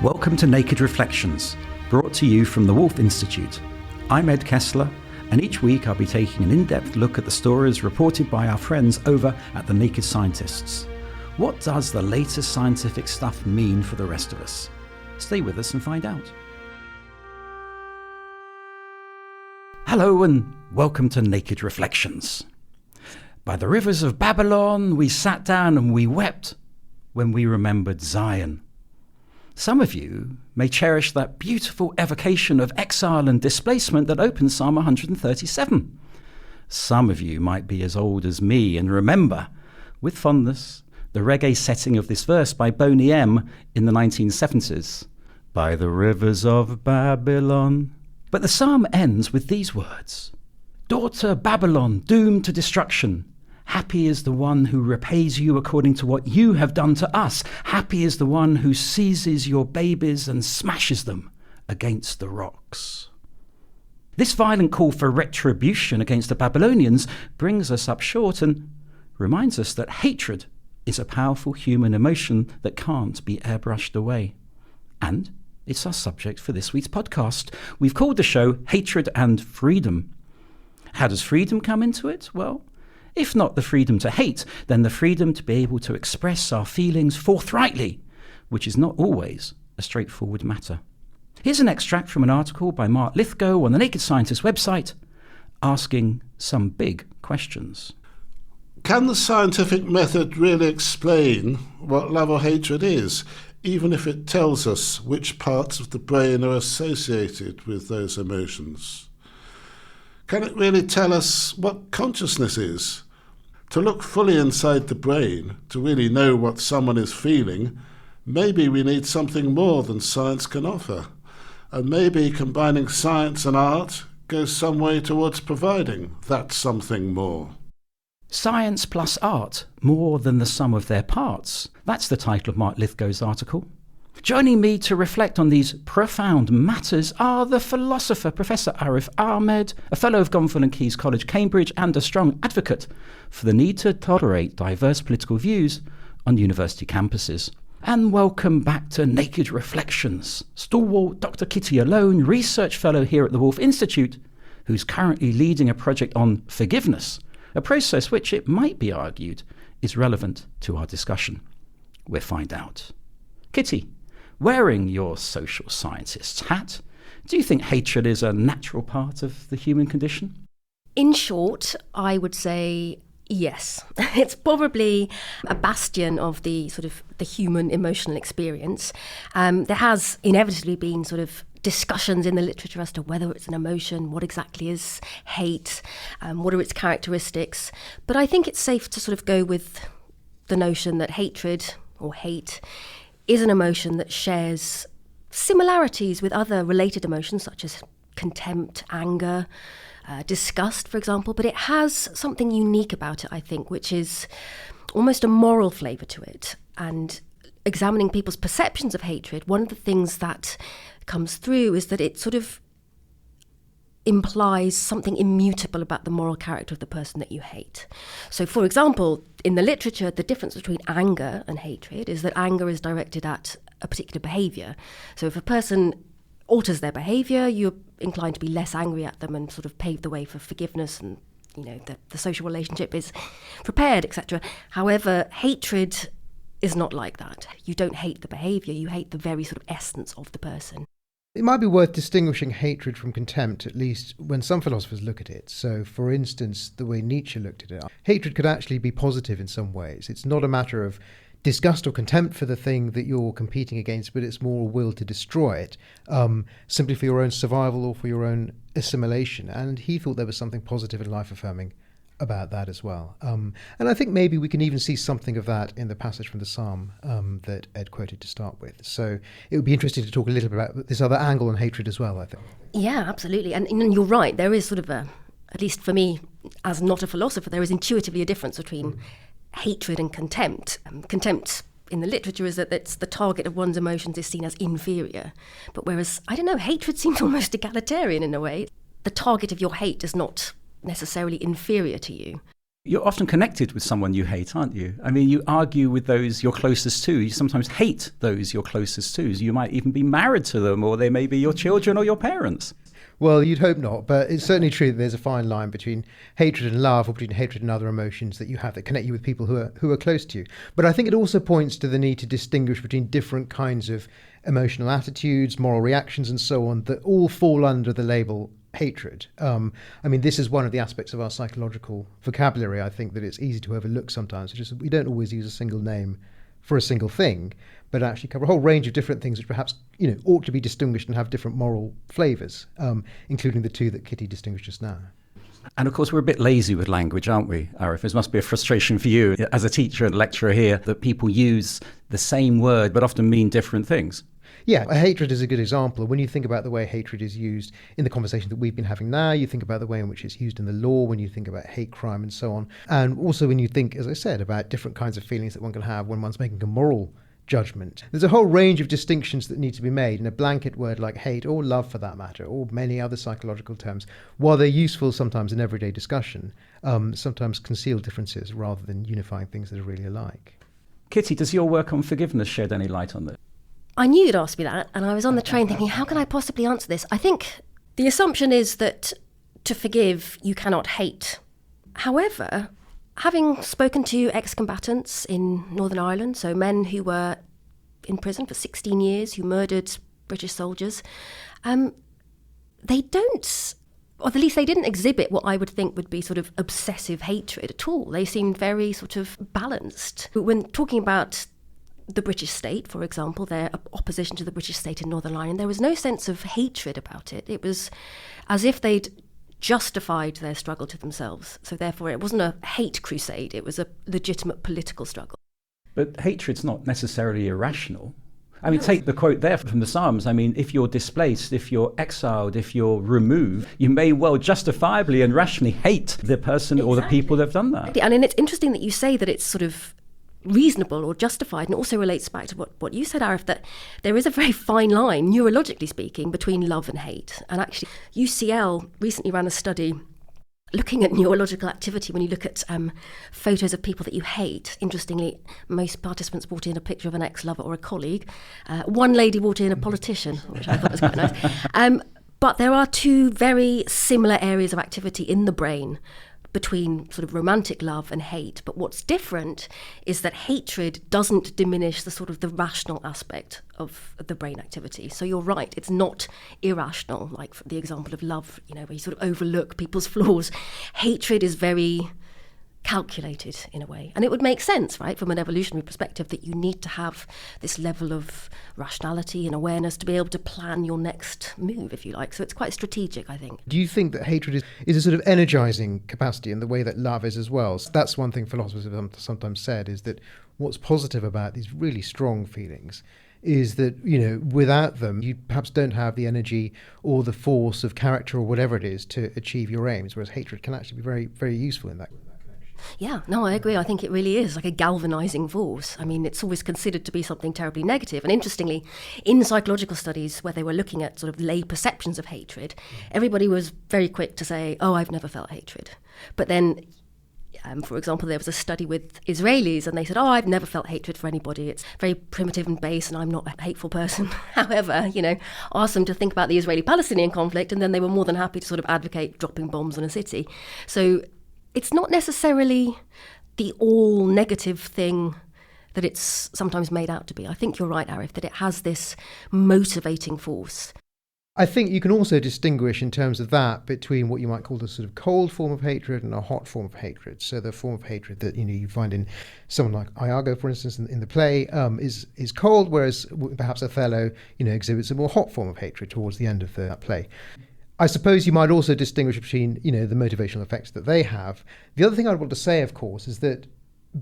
Welcome to Naked Reflections, brought to you from the Woolf Institute. I'm Ed Kessler, and each week I'll be taking an in-depth look at the stories reported by our friends over at the Naked Scientists. What does the latest scientific stuff mean for the rest of us? Stay with us and find out. Hello and welcome to Naked Reflections. By the rivers of Babylon, we sat down and we wept when we remembered Zion. Some of you may cherish that beautiful evocation of exile and displacement that opens Psalm 137. Some of you might be as old as me and remember, with fondness, the reggae setting of this verse by Boney M in the 1970s. By the rivers of Babylon. But the psalm ends with these words. Daughter Babylon, doomed to destruction. Happy is the one who repays you according to what you have done to us. Happy is the one who seizes your babies and smashes them against the rocks. This violent call for retribution against the Babylonians brings us up short and reminds us that hatred is a powerful human emotion that can't be airbrushed away. And it's our subject for this week's podcast. We've called the show Hatred and Freedom. How does freedom come into it? Well, if not the freedom to hate, then the freedom to be able to express our feelings forthrightly, which is not always a straightforward matter. Here's an extract from an article by Mark Lithgow on the Naked Scientist website, asking some big questions. Can the scientific method really explain what love or hatred is, even if it tells us which parts of the brain are associated with those emotions? Can it really tell us what consciousness is? To look fully inside the brain, to really know what someone is feeling, maybe we need something more than science can offer. And maybe combining science and art goes some way towards providing that something more. Science plus art, more than the sum of their parts. That's the title of Mark Lithgow's article. Joining me to reflect on these profound matters are the philosopher Professor Arif Ahmed, a fellow of Gonville and Caius College, Cambridge, and a strong advocate for the need to tolerate diverse political views on university campuses. And welcome back to Naked Reflections, stalwart Dr. Kitty Alone, research fellow here at the Woolf Institute, who's currently leading a project on forgiveness, a process which, it might be argued, is relevant to our discussion. We'll find out. Kitty, wearing your social scientist's hat, do you think hatred is a natural part of the human condition? In short, I would say yes. It's probably a bastion of the sort of the human emotional experience. There has inevitably been sort of discussions in the literature as to whether it's an emotion, what exactly is hate, what are its characteristics. But I think it's safe to sort of go with the notion that hatred or hate is an emotion that shares similarities with other related emotions such as contempt, anger, disgust, for example, but it has something unique about it, I think, which is almost a moral flavour to it. And examining people's perceptions of hatred, one of the things that comes through is that it sort of implies something immutable about the moral character of the person that you hate. So, for example, in the literature, the difference between anger and hatred is that anger is directed at a particular behaviour. So if a person alters their behaviour, you're inclined to be less angry at them and sort of pave the way for forgiveness and, you know, the social relationship is repaired, etc. However, hatred is not like that. You don't hate the behaviour, you hate the very sort of essence of the person. It might be worth distinguishing hatred from contempt, at least when some philosophers look at it. So, for instance, the way Nietzsche looked at it, hatred could actually be positive in some ways. It's not a matter of disgust or contempt for the thing that you're competing against, but it's more a will to destroy it, simply for your own survival or for your own assimilation. And he thought there was something positive and life-affirming about that as well. And I think maybe we can even see something of that in the passage from the Psalm that Ed quoted to start with. So it would be interesting to talk a little bit about this other angle on hatred as well, I think. Yeah, absolutely. And you're right, there is sort of at least for me, as not a philosopher, there is intuitively a difference between hatred and contempt. Contempt in the literature is that it's the target of one's emotions is seen as inferior. But whereas, I don't know, hatred seems almost egalitarian in a way. The target of your hate is not necessarily inferior to you. You're often connected with someone you hate, aren't you? I mean, you argue with those you're closest to. You sometimes hate those you're closest to. You might even be married to them, or they may be your children or your parents. Well, you'd hope not, but it's certainly true that there's a fine line between hatred and love, or between hatred and other emotions that you have that connect you with people who are close to you. But I think it also points to the need to distinguish between different kinds of emotional attitudes, moral reactions, and so on, that all fall under the label hatred. I mean, this is one of the aspects of our psychological vocabulary, I think, that it's easy to overlook sometimes. It's just we don't always use a single name for a single thing, but actually cover a whole range of different things which perhaps, ought to be distinguished and have different moral flavours, including the two that Kitty distinguished just now. And of course, we're a bit lazy with language, aren't we, Arif? This must be a frustration for you as a teacher and lecturer here, that people use the same word but often mean different things. Yeah, hatred is a good example. When you think about the way hatred is used in the conversation that we've been having now, you think about the way in which it's used in the law, when you think about hate crime and so on. And also when you think, as I said, about different kinds of feelings that one can have when one's making a moral judgment. There's a whole range of distinctions that need to be made in a blanket word like hate, or love for that matter, or many other psychological terms. While they're useful sometimes in everyday discussion, sometimes conceal differences rather than unifying things that are really alike. Kitty, does your work on forgiveness shed any light on this? I knew you'd ask me that, and I was on the train thinking, how can I possibly answer this? I think the assumption is that to forgive, you cannot hate. However, having spoken to ex-combatants in Northern Ireland, so men who were in prison for 16 years, who murdered British soldiers, they don't, or at least they didn't exhibit what I would think would be sort of obsessive hatred at all. They seemed very sort of balanced. When talking about the British state, for example, their opposition to the British state in Northern Ireland, there was no sense of hatred about it. It was as if they'd justified their struggle to themselves. So therefore it wasn't a hate crusade, it was a legitimate political struggle. But hatred's not necessarily irrational. I mean, take the quote there from the Psalms. I mean, if you're displaced, if you're exiled, if you're removed, you may well justifiably and rationally hate the person or the people that have done that. And it's interesting that you say that it's sort of reasonable or justified, and also relates back to what you said, Arif, that there is a very fine line, neurologically speaking, between love and hate. And actually, UCL recently ran a study looking at neurological activity when you look at photos of people that you hate. Interestingly, most participants brought in a picture of an ex-lover or a colleague. One lady brought in a politician, which I thought was quite nice. But there are two very similar areas of activity in the brain between sort of romantic love and hate. But what's different is that hatred doesn't diminish the sort of the rational aspect of the brain activity. So you're right, it's not irrational, like for the example of love, where you sort of overlook people's flaws. Hatred is very calculated in a way. And it would make sense, right, from an evolutionary perspective, that you need to have this level of rationality and awareness to be able to plan your next move, if you like. So it's quite strategic, I think. Do you think that hatred is a sort of energizing capacity in the way that love is as well? So that's one thing philosophers have sometimes said, is that what's positive about these really strong feelings is that, without them, you perhaps don't have the energy or the force of character or whatever it is to achieve your aims, whereas hatred can actually be very, very useful in that. Yeah, no, I agree. I think it really is like a galvanizing force. I mean, it's always considered to be something terribly negative. And interestingly, in psychological studies where they were looking at sort of lay perceptions of hatred, everybody was very quick to say, oh, I've never felt hatred. But then, for example, there was a study with Israelis and they said, oh, I've never felt hatred for anybody. It's very primitive and base and I'm not a hateful person. However, asked them to think about the Israeli-Palestinian conflict and then they were more than happy to sort of advocate dropping bombs on a city. So it's not necessarily the all negative thing that it's sometimes made out to be. I think you're right, Arif, that it has this motivating force. I think you can also distinguish in terms of that between what you might call the sort of cold form of hatred and a hot form of hatred. So the form of hatred that you find in someone like Iago, for instance, in the play, is cold, whereas perhaps Othello, exhibits a more hot form of hatred towards the end of that play. I suppose you might also distinguish between, the motivational effects that they have. The other thing I want to say, of course, is that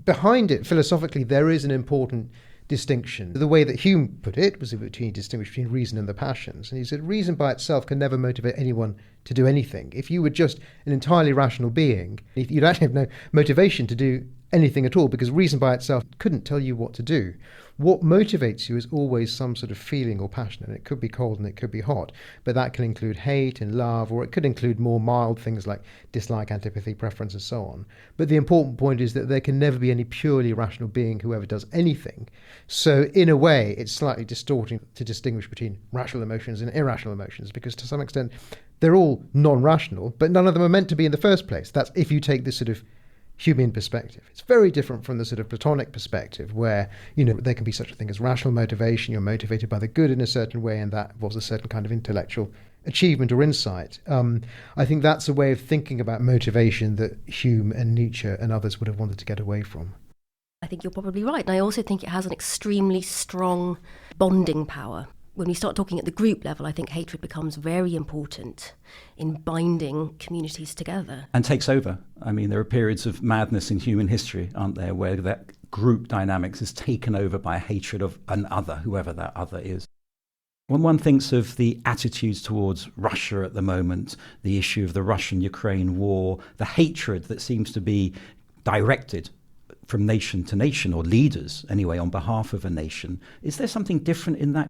behind it, philosophically, there is an important distinction. The way that Hume put it was between distinguish between reason and the passions. And he said reason by itself can never motivate anyone to do anything. If you were just an entirely rational being, you'd actually have no motivation to do anything at all, because reason by itself couldn't tell you what to do. What motivates you is always some sort of feeling or passion, and it could be cold and it could be hot, but that can include hate and love, or it could include more mild things like dislike, antipathy, preference, and so on. But the important point is that there can never be any purely rational being who ever does anything. So in a way, it's slightly distorting to distinguish between rational emotions and irrational emotions, because to some extent they're all non-rational, but none of them are meant to be in the first place. That's if you take this sort of human perspective. It's very different from the sort of Platonic perspective where, there can be such a thing as rational motivation. You're motivated by the good in a certain way, and that involves a certain kind of intellectual achievement or insight. I think that's a way of thinking about motivation that Hume and Nietzsche and others would have wanted to get away from. I think you're probably right. And I also think it has an extremely strong bonding power. When we start talking at the group level, I think hatred becomes very important in binding communities together. And takes over. I mean, there are periods of madness in human history, aren't there, where that group dynamics is taken over by hatred of an other, whoever that other is. When one thinks of the attitudes towards Russia at the moment, the issue of the Russian-Ukraine war, the hatred that seems to be directed from nation to nation, or leaders anyway, on behalf of a nation, is there something different in that?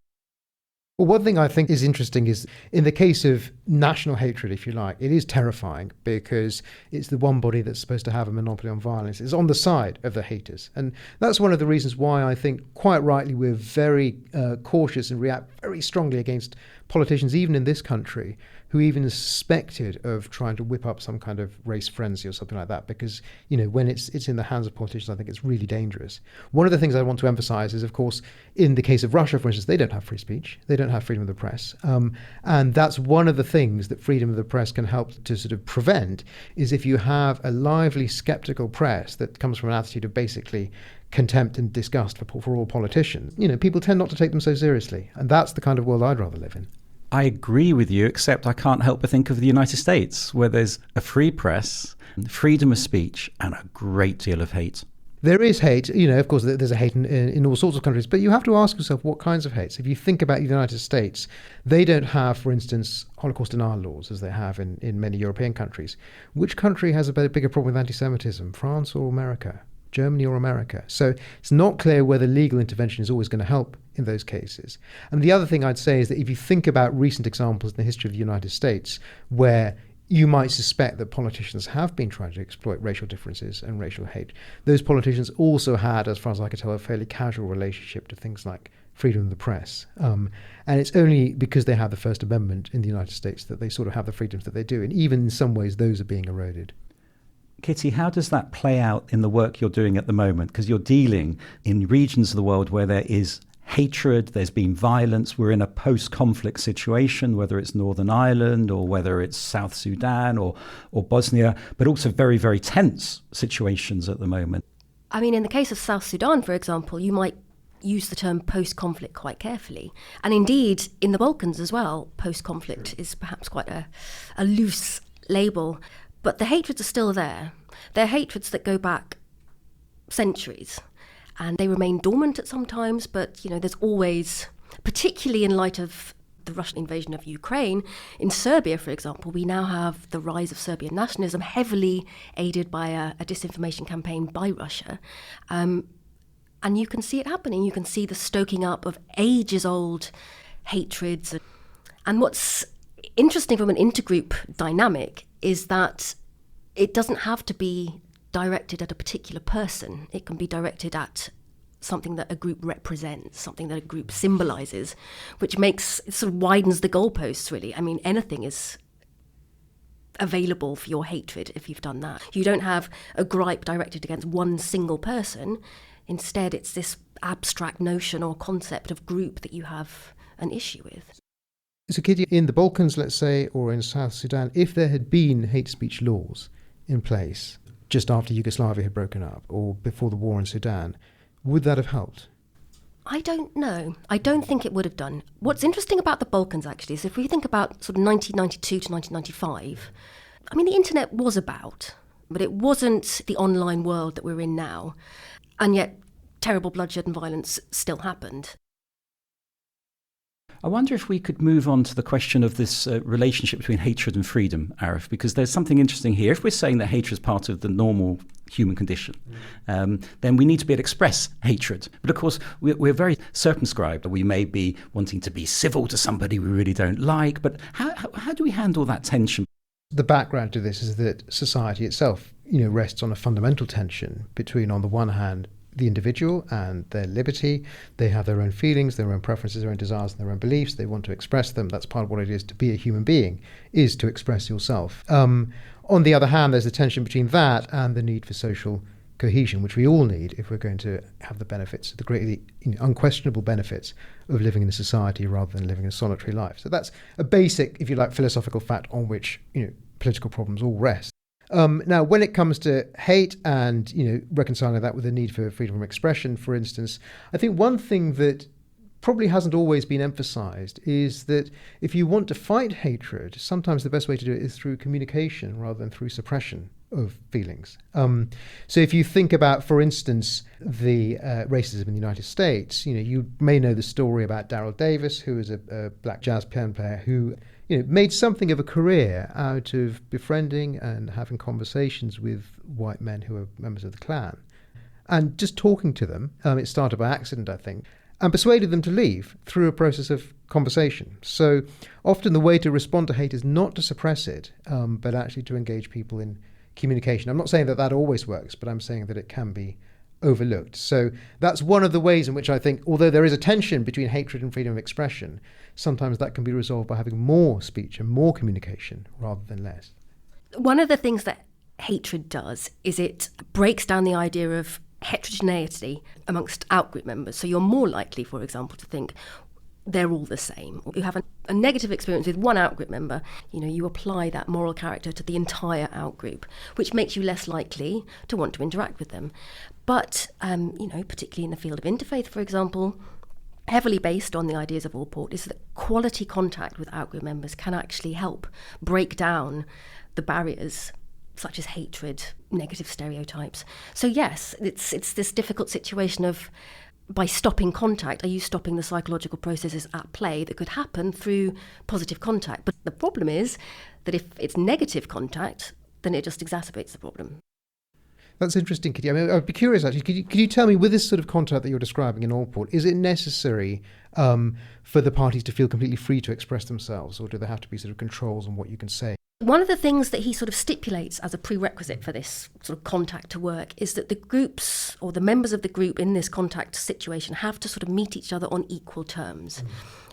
Well, one thing I think is interesting is in the case of national hatred, if you like, it is terrifying because it's the one body that's supposed to have a monopoly on violence. It's on the side of the haters. And that's one of the reasons why I think, quite rightly, we're very cautious and react very strongly against politicians, even in this country, who even is suspected of trying to whip up some kind of race frenzy or something like that, because, when it's in the hands of politicians, I think it's really dangerous. One of the things I want to emphasize is, of course, in the case of Russia, for instance, they don't have free speech. They don't have freedom of the press. And that's one of the things that freedom of the press can help to sort of prevent, is if you have a lively, skeptical press that comes from an attitude of basically contempt and disgust for all politicians. People tend not to take them so seriously. And that's the kind of world I'd rather live in. I agree with you, except I can't help but think of the United States, where there's a free press, freedom of speech, and a great deal of hate. There is hate, of course, there's a hate in all sorts of countries, but you have to ask yourself what kinds of hates. If you think about the United States, they don't have, for instance, Holocaust denial laws as they have in many European countries. Which country has a bigger problem with anti-Semitism, France or America? Germany or America? So it's not clear whether legal intervention is always going to help in those cases. And the other thing I'd say is that if you think about recent examples in the history of the United States where you might suspect that politicians have been trying to exploit racial differences and racial hate, those politicians also had, as far as I could tell, a fairly casual relationship to things like freedom of the press. And it's only because they have the First Amendment in the United States that they sort of have the freedoms that they do. And even in some ways, those are being eroded. Kitty, how does that play out in the work you're doing at the moment? Because you're dealing in regions of the world where there is hatred, there's been violence, we're in a post-conflict situation, whether it's Northern Ireland or whether it's South Sudan or Bosnia, but also very, very tense situations at the moment. I mean, in the case of South Sudan, for example, you might use the term post-conflict quite carefully. And indeed, in the Balkans as well, post-conflict is perhaps quite a loose label. But the hatreds are still there. They're hatreds that go back centuries. And they remain dormant at some times, but, there's always, particularly in light of the Russian invasion of Ukraine, in Serbia, for example, we now have the rise of Serbian nationalism, heavily aided by a disinformation campaign by Russia. And you can see it happening. You can see the stoking up of ages-old hatreds. And what's interesting from an intergroup dynamic is that it doesn't have to be directed at a particular person. It can be directed at something that a group represents, something that a group symbolizes, which it sort of widens the goalposts, really. I mean, anything is available for your hatred if you've done that. You don't have a gripe directed against one single person. Instead, it's this abstract notion or concept of group that you have an issue with. So, Kitty, in the Balkans, let's say, or in South Sudan, if there had been hate speech laws in place just after Yugoslavia had broken up or before the war in Sudan, would that have helped? I don't know. I don't think it would have done. What's interesting about the Balkans, actually, is if we think about sort of 1992 to 1995, I mean, the internet was about, but it wasn't the online world that we're in now. And yet, terrible bloodshed and violence still happened. I wonder if we could move on to the question of this relationship between hatred and freedom, Arif, because there's something interesting here. If we're saying that hatred is part of the normal human condition, then we need to be able to express hatred. But of course, we're very circumscribed. We may be wanting to be civil to somebody we really don't like, but how do we handle that tension? The background to this is that society itself, rests on a fundamental tension between, on the one hand, the individual and their liberty. They have their own feelings, their own preferences, their own desires, and their own beliefs. They want to express them. That's part of what it is to be a human being, is to express yourself. On the other hand, there's a tension between that and the need for social cohesion, which we all need if we're going to have the benefits, the greatly unquestionable benefits of living in a society rather than living a solitary life. So that's a basic, if you like, philosophical fact on which political problems all rest. Now, when it comes to hate and reconciling that with the need for freedom of expression, for instance, I think one thing that probably hasn't always been emphasised is that if you want to fight hatred, sometimes the best way to do it is through communication rather than through suppression of feelings. So if you think about, for instance, the racism in the United States, you may know the story about Daryl Davis, who is a black jazz piano player who made something of a career out of befriending and having conversations with white men who were members of the Klan. And just talking to them, it started by accident, I think, and persuaded them to leave through a process of conversation. So often the way to respond to hate is not to suppress it, but actually to engage people in communication. I'm not saying that always works, but I'm saying that it can be overlooked. So that's one of the ways in which I think, although there is a tension between hatred and freedom of expression, sometimes that can be resolved by having more speech and more communication rather than less. One of the things that hatred does is it breaks down the idea of heterogeneity amongst outgroup members. So you're more likely, for example, to think they're all the same. You have a negative experience with one outgroup member, you apply that moral character to the entire outgroup, which makes you less likely to want to interact with them. But, particularly in the field of interfaith, for example, heavily based on the ideas of Allport, is that quality contact with outgroup members can actually help break down the barriers such as hatred, negative stereotypes. So yes, it's this difficult situation of, by stopping contact, are you stopping the psychological processes at play that could happen through positive contact? But the problem is that if it's negative contact, then it just exacerbates the problem. That's interesting, Kitty. I mean, I'd be curious, actually. Could you tell me, with this sort of contact that you're describing in Allport, is it necessary for the parties to feel completely free to express themselves, or do there have to be sort of controls on what you can say? One of the things that he sort of stipulates as a prerequisite for this sort of contact to work is that the groups or the members of the group in this contact situation have to sort of meet each other on equal terms.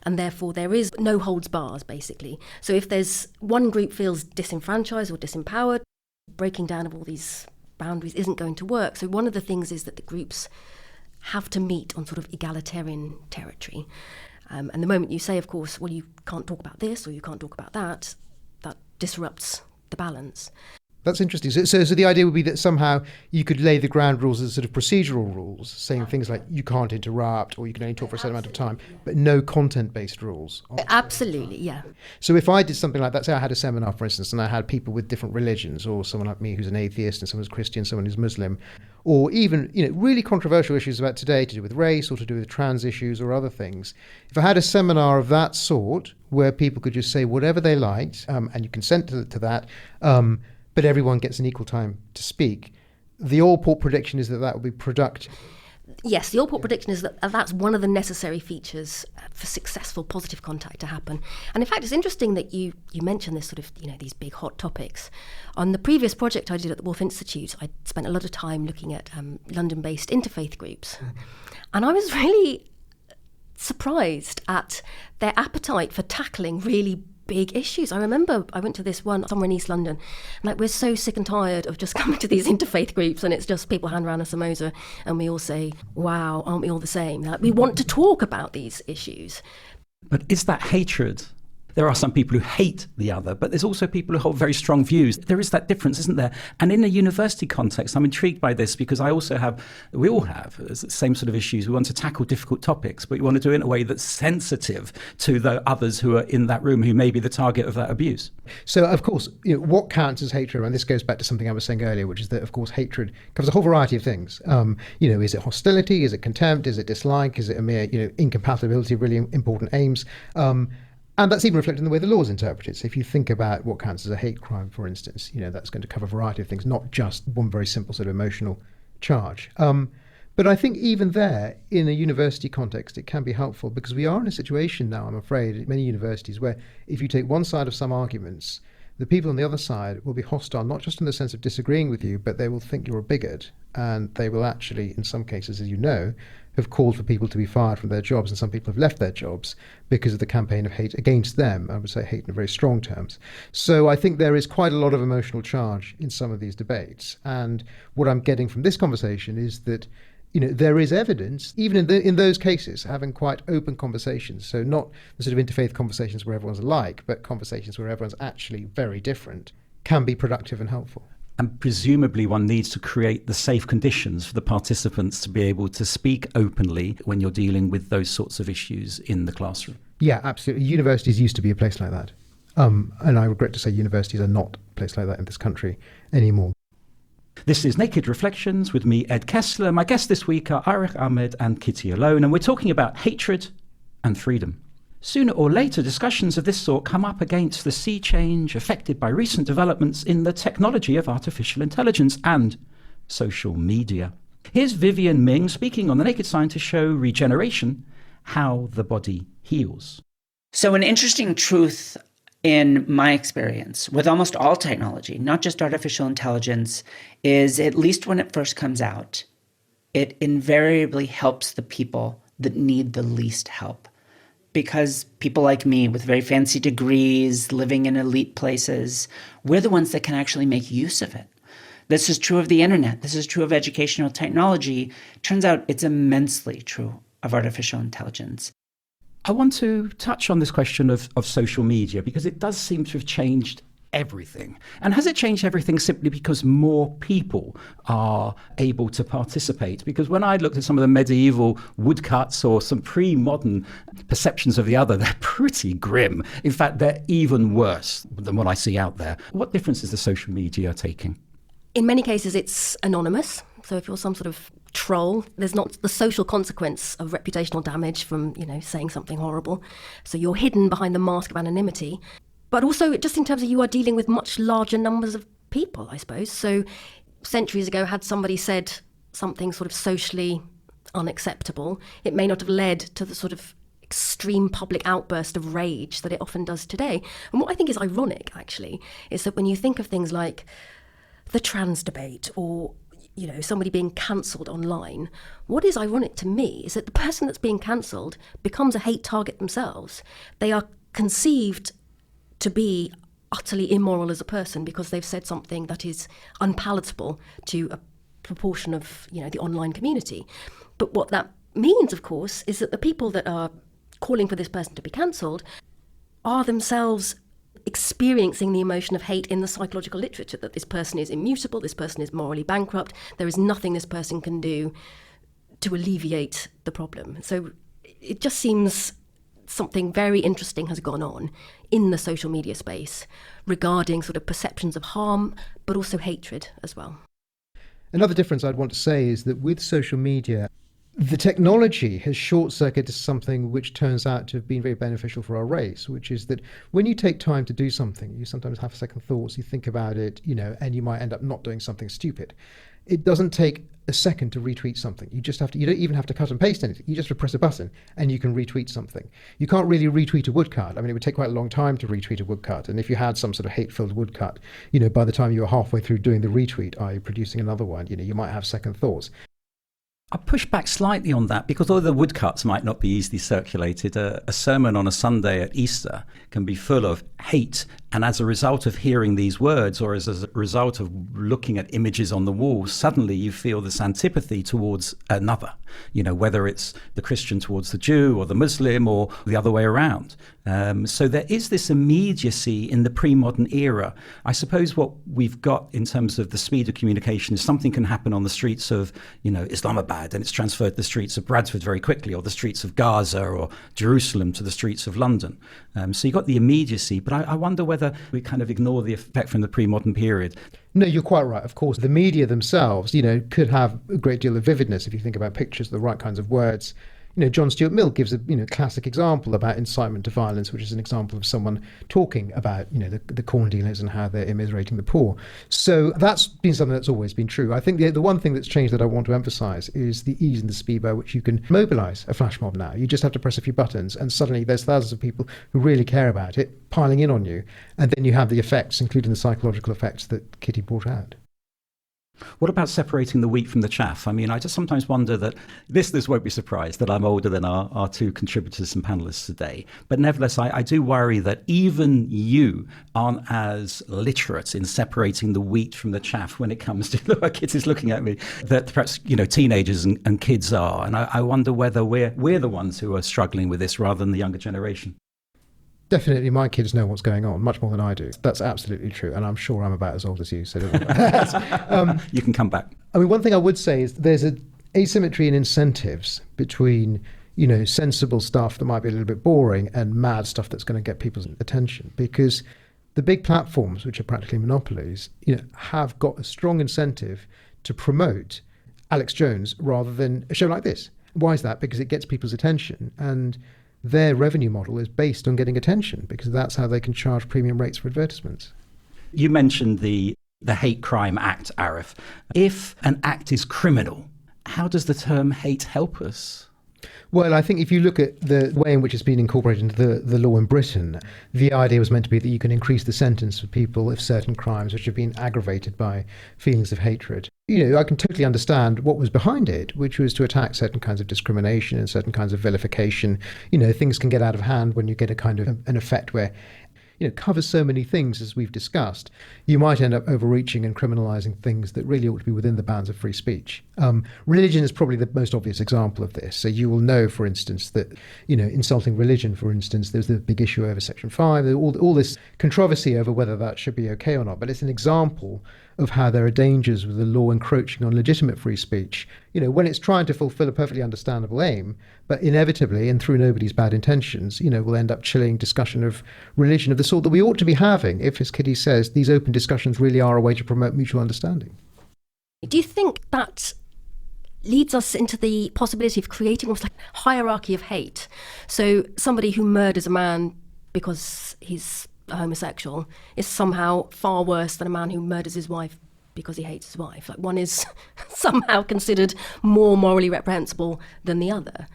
And therefore there is no holds bars, basically. So if there's one group feels disenfranchised or disempowered, breaking down of all these boundaries isn't going to work. So one of the things is that the groups have to meet on sort of egalitarian territory. And the moment you say, of course, well, you can't talk about this or you can't talk about that, that disrupts the balance. That's interesting. So the idea would be that somehow you could lay the ground rules as sort of procedural rules, saying things like you can't interrupt or you can only talk for a certain amount of time, but no content-based rules. Absolutely, yeah. So if I did something like that, say I had a seminar, for instance, and I had people with different religions, or someone like me who's an atheist and someone who's Christian, someone who's Muslim, or even really controversial issues about today to do with race or to do with trans issues or other things. If I had a seminar of that sort where people could just say whatever they liked, and you consent to that, but everyone gets an equal time to speak, the Allport prediction is that would be productive. Yes, the Allport prediction is that that's one of the necessary features for successful positive contact to happen. And in fact, it's interesting that you mentioned this sort of, these big hot topics. On the previous project I did at the Wolf Institute, I spent a lot of time looking at London-based interfaith groups. And I was really surprised at their appetite for tackling really big issues. I remember I went to this one somewhere in East London, and we're so sick and tired of just coming to these interfaith groups and it's just people hand around a samosa and we all say, wow, aren't we all the same? We want to talk about these issues. But is that hatred There are some people who hate the other, but there's also people who hold very strong views. There is that difference, isn't there? And in a university context, I'm intrigued by this because we all have the same sort of issues. We want to tackle difficult topics, but we want to do it in a way that's sensitive to the others who are in that room who may be the target of that abuse. So, of course, what counts as hatred, and this goes back to something I was saying earlier, which is that, of course, hatred covers a whole variety of things. Is it hostility? Is it contempt? Is it dislike? Is it a mere, incompatibility of really important aims? And that's even reflected in the way the law is interpreted. So if you think about what counts as a hate crime, for instance, that's going to cover a variety of things, not just one very simple sort of emotional charge. But I think even there, in a university context, it can be helpful because we are in a situation now, I'm afraid, at many universities where if you take one side of some arguments, the people on the other side will be hostile, not just in the sense of disagreeing with you, but they will think you're a bigot. And they will actually, in some cases, as you know, have called for people to be fired from their jobs, and some people have left their jobs because of the campaign of hate against them. I would say hate in very strong terms. So I think there is quite a lot of emotional charge in some of these debates. And what I'm getting from this conversation is that there is evidence, even in those cases, having quite open conversations. So not the sort of interfaith conversations where everyone's alike, but conversations where everyone's actually very different can be productive and helpful. And presumably one needs to create the safe conditions for the participants to be able to speak openly when you're dealing with those sorts of issues in the classroom. Yeah, absolutely. Universities used to be a place like that. And I regret to say universities are not a place like that in this country anymore. This is Naked Reflections with me, Ed Kessler. My guests this week are Aric Ahmed and Kitty Alone, and we're talking about hatred and freedom. Sooner or later, discussions of this sort come up against the sea change affected by recent developments in the technology of artificial intelligence and social media. Here's Vivian Ming speaking on the Naked Scientist show, Regeneration, How the Body Heals. So an interesting truth in my experience with almost all technology, not just artificial intelligence, is at least when it first comes out, it invariably helps the people that need the least help. Because people like me with very fancy degrees, living in elite places, we're the ones that can actually make use of it. This is true of the internet. This is true of educational technology. Turns out it's immensely true of artificial intelligence. I want to touch on this question of social media because it does seem to have changed everything. And has it changed everything simply because more people are able to participate? Because when I looked at some of the medieval woodcuts or some pre-modern perceptions of the other, they're pretty grim. In fact, they're even worse than what I see out there. What difference is the social media taking? In many cases, it's anonymous. So if you're some sort of troll, there's not the social consequence of reputational damage from, saying something horrible. So you're hidden behind the mask of anonymity. But also, just in terms of you are dealing with much larger numbers of people, I suppose. So centuries ago, had somebody said something sort of socially unacceptable, it may not have led to the sort of extreme public outburst of rage that it often does today. And what I think is ironic, actually, is that when you think of things like the trans debate or somebody being cancelled online, what is ironic to me is that the person that's being cancelled becomes a hate target themselves. They are conceived to be utterly immoral as a person because they've said something that is unpalatable to a proportion of the online community. But what that means, of course, is that the people that are calling for this person to be cancelled are themselves experiencing the emotion of hate in the psychological literature, that this person is immutable, this person is morally bankrupt, there is nothing this person can do to alleviate the problem. So it just seems something very interesting has gone on in the social media space regarding sort of perceptions of harm, but also hatred as well. Another difference I'd want to say is that with social media, the technology has short-circuited something which turns out to have been very beneficial for our race, which is that when you take time to do something, you sometimes have second thoughts, you think about it, and you might end up not doing something stupid. It doesn't take a second to retweet something. You don't even have to cut and paste anything. You just have to press a button and you can retweet something. You can't really retweet a woodcut. I mean, it would take quite a long time to retweet a woodcut. And if you had some sort of hate-filled woodcut, by the time you were halfway through doing the retweet, i.e. producing another one, you might have second thoughts. I push back slightly on that because although the woodcuts might not be easily circulated, a sermon on a Sunday at Easter can be full of hate And as a result of hearing these words, or as a result of looking at images on the wall, suddenly you feel this antipathy towards another, whether it's the Christian towards the Jew or the Muslim or the other way around. So there is this immediacy in the pre-modern era. I suppose what we've got in terms of the speed of communication is something can happen on the streets of, Islamabad, and it's transferred to the streets of Bradford very quickly, or the streets of Gaza or Jerusalem to the streets of London. So you've got the immediacy, but I wonder whether we kind of ignore the effect from the pre-modern period. No, you're quite right. Of course, the media themselves, could have a great deal of vividness if you think about pictures, the right kinds of words. John Stuart Mill gives a classic example about incitement to violence, which is an example of someone talking about the corn dealers and how they're immiserating the poor. So that's been something that's always been true. I think the one thing that's changed that I want to emphasise is the ease and the speed by which you can mobilise a flash mob now. You just have to press a few buttons, and suddenly there's thousands of people who really care about it piling in on you, and then you have the effects, including the psychological effects that Kitty brought out. What about separating the wheat from the chaff? I mean, I just sometimes wonder that listeners won't be surprised that I'm older than our two contributors and panelists today. But nevertheless, I do worry that even you aren't as literate in separating the wheat from the chaff when it comes to, look, Kitty's looking at me, that perhaps, teenagers and kids are. And I wonder whether we're the ones who are struggling with this rather than the younger generation. Definitely, my kids know what's going on much more than I do. That's absolutely true, and I'm sure I'm about as old as you, so don't worry about that. You can come back. I mean, one thing I would say is there's an asymmetry in incentives between, sensible stuff that might be a little bit boring and mad stuff that's going to get people's attention. Because the big platforms, which are practically monopolies, have got a strong incentive to promote Alex Jones rather than a show like this. Why is that? Because it gets people's attention, and their revenue model is based on getting attention, because that's how they can charge premium rates for advertisements. You mentioned the Hate Crime Act, Arif. If an act is criminal, how does the term hate help us? Well, I think if you look at the way in which it's been incorporated into the law in Britain, the idea was meant to be that you can increase the sentence for people if certain crimes which have been aggravated by feelings of hatred. I can totally understand what was behind it, which was to attack certain kinds of discrimination and certain kinds of vilification. Things can get out of hand when you get a kind of an effect where covers so many things, as we've discussed. You might end up overreaching and criminalising things that really ought to be within the bounds of free speech. Religion is probably the most obvious example of this. So you will know, for instance, that, insulting religion, for instance, there's the big issue over Section 5, all this controversy over whether that should be okay or not. But it's an example of how there are dangers with the law encroaching on legitimate free speech, when it's trying to fulfill a perfectly understandable aim, but inevitably, and through nobody's bad intentions, will end up chilling discussion of religion of the sort that we ought to be having if, as Kitty says, these open discussions really are a way to promote mutual understanding. Do you think that leads us into the possibility of creating almost like a hierarchy of hate? So somebody who murders a man because he's a homosexual is somehow far worse than a man who murders his wife because he hates his wife. Like, one is somehow considered more morally reprehensible than the other.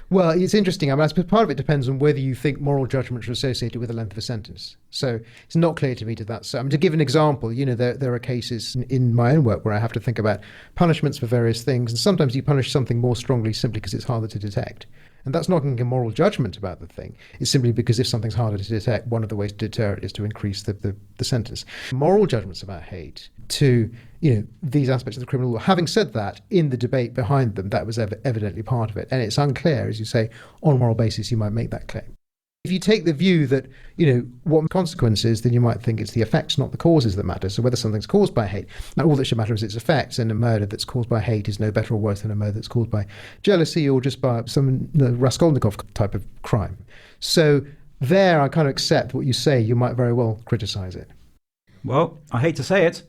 Well, it's interesting. I suppose part of it depends on whether you think moral judgments are associated with the length of a sentence. So it's not clear to me to that. So, to give an example, there are cases in my own work where I have to think about punishments for various things, and sometimes you punish something more strongly simply because it's harder to detect. And that's not making a moral judgment about the thing. It's simply because if something's harder to detect, one of the ways to deter it is to increase the sentence. Moral judgments about hate to these aspects of the criminal law. Having said that, in the debate behind them, that was evidently part of it. And it's unclear, as you say, on a moral basis you might make that claim. If you take the view that, what consequence is, then you might think it's the effects, not the causes that matter. So whether something's caused by hate, now all that should matter is its effects, and a murder that's caused by hate is no better or worse than a murder that's caused by jealousy or just by some Raskolnikov type of crime. So there I kind of accept what you say. You might very well criticise it. Well, I hate to say it,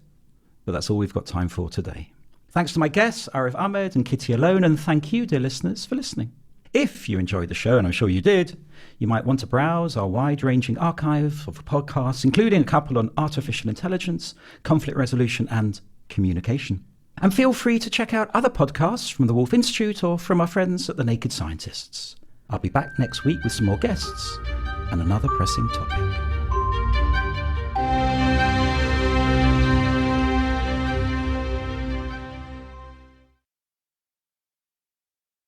but that's all we've got time for today. Thanks to my guests, Arif Ahmed and Kitty Alone, and thank you, dear listeners, for listening. If you enjoyed the show, and I'm sure you did, you might want to browse our wide-ranging archive of podcasts, including a couple on artificial intelligence, conflict resolution, and communication. And feel free to check out other podcasts from the Woolf Institute or from our friends at the Naked Scientists. I'll be back next week with some more guests and another pressing topic.